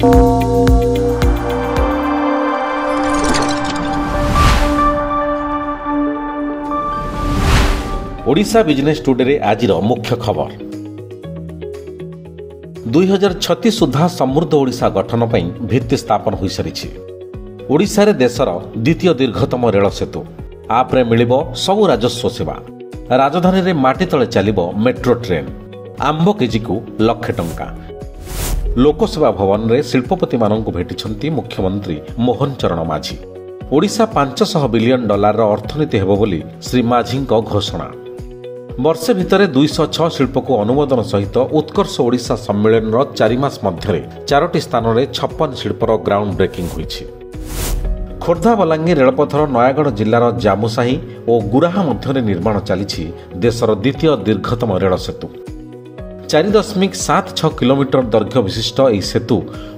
Odisha business today रे आज मुख्य खबर 2036 सुधा समृद्ध ओडिशा गठन पर भित्ति स्थापन हो सारी। ओडिशा रे देशर द्वितीय दीर्घतम रेल सेतु आप्रे मिलिबो सबु राजस्व सेवा। राजधानी रे माटी तले चलिबो मेट्रो ट्रेन। आंब केजी को लक्षे टंका। लोकसेवा भवन रे शिल्पपति मानक भेटिछंती मुख्यमंत्री मोहन चरण माझी। ओडिशा $500 बिलियन अर्थनीति हेबो बोली श्री माझी घोषणा। वर्षे भितर 206 शिल्प को अनुमोदन सहित उत्कर्ष ओडिशा सम्मेलन 4 मास मध्य 4टी स्थान में 56 शिल्पर ग्राउंड ब्रेकिंग होईछि। खोर्धा बलांगीर रेलपथर नयागढ़ जिलार जामुसाही और गुराहा मध्य निर्माण चली देशर द्वितीय दीर्घतम रेल सेतु। 4.76 किलोमीटर दैर्घ्य विशिष्ट यह सेतु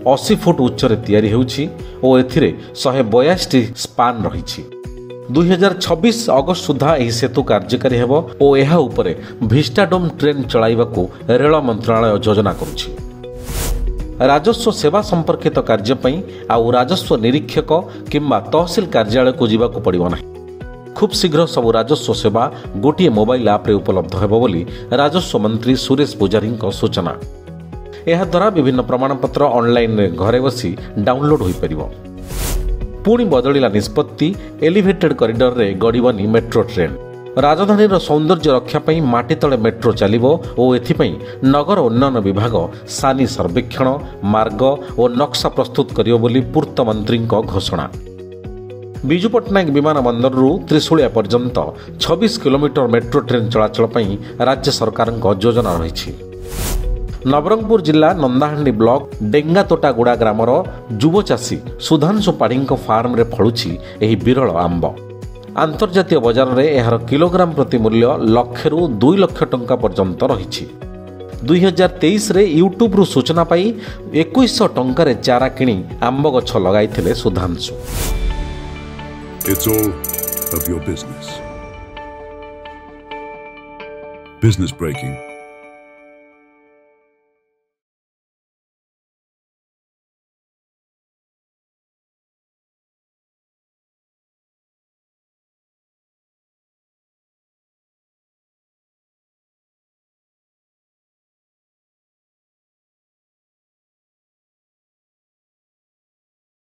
80 फुट उच्चरे तैयारी होउछि और एथिरे 182 स्पान रही। 2026 अगस्त सुधा यह सेतु कार्यकारी हेबो और यह उपरे भिस्टाडोम ट्रेन चलाइबाकू रेल मंत्रालय योजना करुछि। राजस्व सेवा संपर्कित कार्य पई आउ राजस्व निरीक्षक किंबा तहसील कार्यालय को जीवाकू पड़िबो नाही। खूब शीघ्र सब राजस्व सेवा गोटे मोबाइल आप रे उपलब्ध हेबो बोली राजस्व मंत्री सुरेश पुजारी सूचना। यह द्वारा विभिन्न प्रमाणपत्र ऑनलाइन रे घरे बसी डाउनलोड होई परिबो। पुणी बदलिला निष्पत्ति एलिवेटेड कॉरिडोर रे गड़िबनी मेट्रो ट्रेन। राजधानी सौंदर्य रक्षा पई माटी तले मेट्रो चलिबो और एथिपई नगर उन्नयन विभाग सानी सर्वेक्षण मार्ग और नक्शा प्रस्तुत करियो बोली पूर्त मंत्री घोषणा। विजु पट्टनायक विमान बंदर त्रिशूलिया पर्यंत 26 किलोमीटर मेट्रो ट्रेन चलाचल पई राज्य सरकार योजना रही। नवरंगपुर जिला नंदाहांडी ब्लॉक डेंगातोटागुड़ा ग्रामर युव चाषी सुधांशु पाढ़ी फार्म रे फलुछि एही विरल आंब। अंतर्जातीय बाजार रे एहार किलोग्राम प्रति मूल्य 1,00,000 रु 2 लाख टंका पर्यंत रही। 2023 रे यूट्यूब रु सूचना पाई 2100 टंका रे चारा किणी आंब गछ लगाइथिले Sudhanshu. It's all of your business. Business breaking.